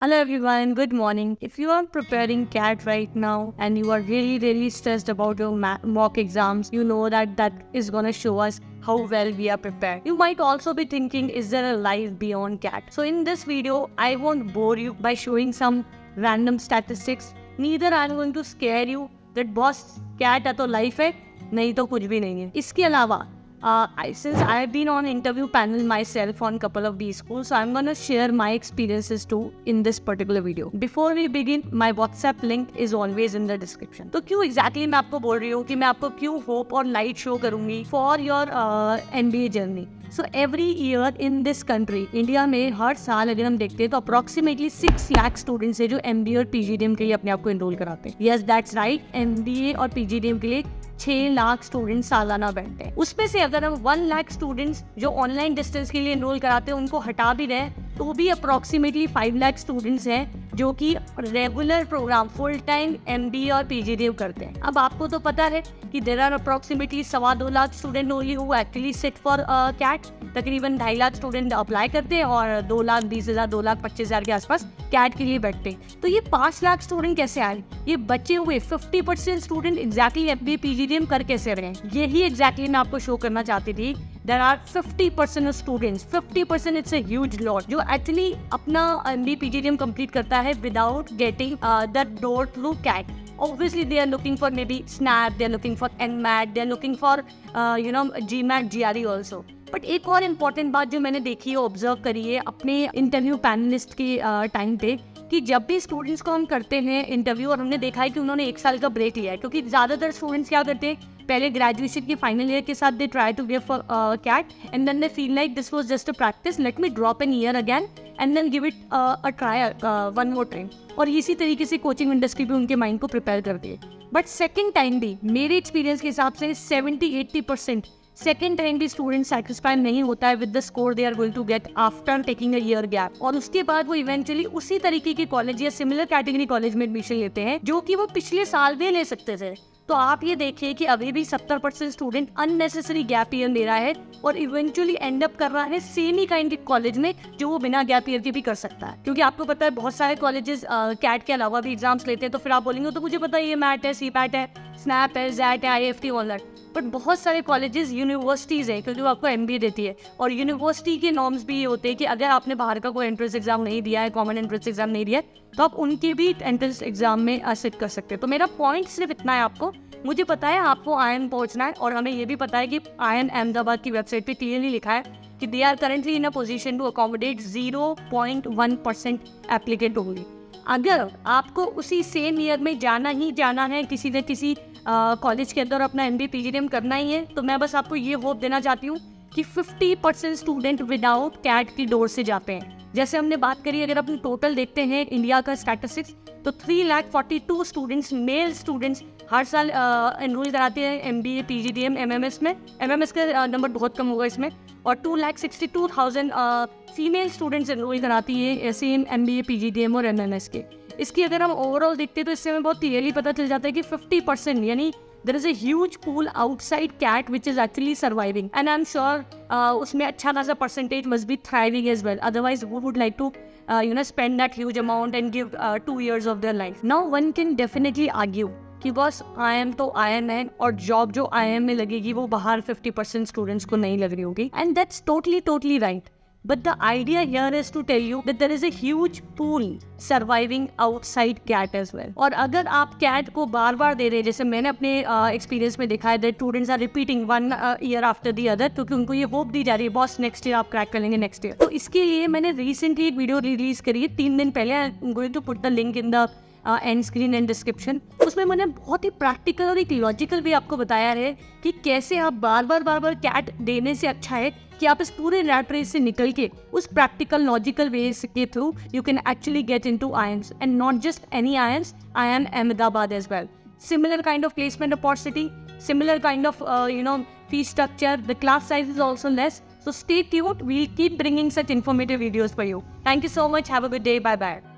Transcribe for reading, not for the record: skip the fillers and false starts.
Hello everyone, good morning. If you are preparing CAT right now and you are really stressed about your mock exams, you know that is gonna show us how well we are prepared. You might also be thinking, is there a life beyond CAT? So in this video, I won't bore you by showing some random statistics. Neither I am going to scare you that boss CAT है तो life है, नहीं तो कुछ भी नहीं है. इसके अलावा since I have been on interview panel myself on couple of these schools, so I'm gonna share my experiences too in this particular video. Before we begin, my WhatsApp link is always in the description. तो क्यों exactly मैं आपको बोल रही हूँ कि मैं आपको क्यों hope और light show करूँगी for your MBA journey. So every year in this country, India में हर साल अगर हम देखते हैं तो अप्रोक्सीमेटली 6 लाख स्टूडेंट्स है जो MBA और PGDM के लिए अपने आप को एनरोल कराते हैं. Yes, that's right. MBA और PGDM के लिए 6 लाख स्टूडेंट्स सालाना बैठते हैं. उसमें से अगर हम 1 लाख स्टूडेंट्स जो ऑनलाइन डिस्टेंस के लिए एनरोल कराते हैं उनको हटा भी दें तो भी अप्रोक्सीमेटली 5 लाख स्टूडेंट्स हैं जो कि regular program full time MBA और PGDM करते हैं. अब आपको तो पता है कि there are approximately 2.25 lakh student only who actually sit for CAT. तकरीबन 2.5 लाख स्टूडेंट अप्लाई करते हैं और 2,20,000 2,25,000 के आसपास कैट के लिए बैठते हैं. तो ये 5 लाख स्टूडेंट कैसे आए? ये बचे हुए 50% स्टूडेंट एग्जैक्टली MBA PGDM कर कैसे रहे हैं? यही एग्जैक्टली मैं आपको शो करना चाहती थी. There are 50% of students, 50% it's a huge lot, जो actually अपना MBA PGDM complete करता है without getting that door through CAT. Obviously, they are looking for maybe SNAP, they are looking for NMAT, they are looking for GMAT, GRE also. But एक और important बात जो मैंने देखी है, ऑब्जर्व करी है अपने इंटरव्यू पैनलिस्ट के टाइम पे, कि जब भी स्टूडेंट्स को हम करते हैं इंटरव्यू और हमने देखा है कि उन्होंने 1 साल का ब्रेक लिया है, क्योंकि ज़्यादातर स्टूडेंट्स क्या करते हैं, पहले ग्रेजुएशन के फाइनल ईयर के साथ they try to give CAT and then they feel like this was just a practice, let me drop an year again and then give it a try one more time. और इसी तरीके से coaching industry भी उनके mind को prepare करती है. But second time भी मेरे एक्सपीरियंस के हिसाब से 70-80% सेकेंड टाइम भी स्टूडेंट सेटिस्फाई नहीं होता है with the score they are going to get after taking a year gap. और उसके बाद वो इवेंचुअली उसी तरीके के कॉलेज या सिमिलर कैटेगरी कॉलेज में एडमिशन लेते हैं जो कि वो पिछले साल भी ले सकते थे. तो आप ये देखिए कि अभी भी 70% स्टूडेंट अननेसेसरी गैप ईयर ले रहा है और इवेंचुअली एंड अप कर रहा है सेम ही काइंड के कॉलेज में जो वो बिना गैप ईयर के भी कर सकता है. क्योंकि आपको पता है बहुत सारे कॉलेजेस कैट के अलावा भी एग्जाम्स लेते हैं. तो फिर आप बोलेंगे तो मुझे पता है ये मैट है, CPAT है, स्नैप है, जैट है, IFT ऑल दैट. बट बहुत सारे कॉलेजेस यूनिवर्सिटीज़ हैं क्योंकि वो आपको MBA देती है और यूनिवर्सिटी के नॉर्म्स भी ये होते हैं कि अगर आपने बाहर का कोई एंट्रेंस एग्जाम नहीं दिया है, कॉमन एंट्रेंस एग्जाम नहीं दिया है, तो आप उनके भी एंट्रेंस एग्जाम में सिट कर सकते हैं. तो मेरा पॉइंट सिर्फ इतना है, आपको मुझे पता है आपको IIM पहुंचना है और हमें ये भी पता है कि IIM अहमदाबाद की वेबसाइट पे क्लियरली लिखा है कि they are currently in a position to accommodate 0.1% applicant only. अगर आपको उसी सेम ईयर में जाना ही जाना है, किसी न किसी कॉलेज के अंदर अपना MBA PGDM करना ही है, तो मैं बस आपको ये होप देना चाहती हूँ कि 50% स्टूडेंट विदाउट कैट की डोर से जाते हैं. जैसे हमने बात करी, अगर अपन टोटल देखते हैं इंडिया का स्टैटिस्टिक्स, तो 3,42,000 स्टूडेंट्स, मेल स्टूडेंट्स हर साल एनरोल कराते हैं MBA PGDM MMS में. MMS का नंबर बहुत कम होगा इसमें. और 2,62,000 फीमेल स्टूडेंट्स एनरोल कराती है ऐसे इन MBA PGDM और MMS के. इसकी अगर हम ओवरऑल देखते हैं तो इससे हमें बहुत क्लियरली पता चल जाता है कि 50% यानी there is a huge pool outside CAT which is actually surviving, and I'm sure उसमें अच्छा खासा percentage must be thriving as well. Otherwise, who would like to spend that huge amount and give 2 years of their life? Now one can definitely argue कि बस IIM तो IIM है और job जो IIM में लगेगी वो बाहर 50% स्टूडेंट्स को नहीं लग रही होगी. And that's totally right. But the idea here is to tell you that there is a huge pool surviving outside CAT as well. और अगर आप CAT को बार बार दे रहे हैं, जैसे मैंने अपने एक्सपीरियंस में देखा है, that students are repeating 1 year after the other, क्योंकि उनको ये होप दी जा रही है बॉस नेक्स्ट ईयर आप क्रैक कर लेंगे नेक्स्ट ईयर. तो इसके लिए मैंने रिसेंटली एक वीडियो रिलीज करी है 3 दिन पहले. I am going to put the link in the end screen and description. उसमें मैंने बहुत ही प्रैक्टिकल और एक लॉजिकल भी आपको बताया है कि कैसे आप बार बार कैट देने से अच्छा है कि आप इस पूरे रैट रेस से निकल के उस प्रैक्टिकल लॉजिकल वे के through you can actually get into IIMs, and not just any IIMs, IIM Ahmedabad as well. Similar kind of placement opportunity, similar kind of fee structure. The class size is also less. So stay tuned. We'll keep bringing such informative videos for you. Thank you so much. Have a good day. Bye bye.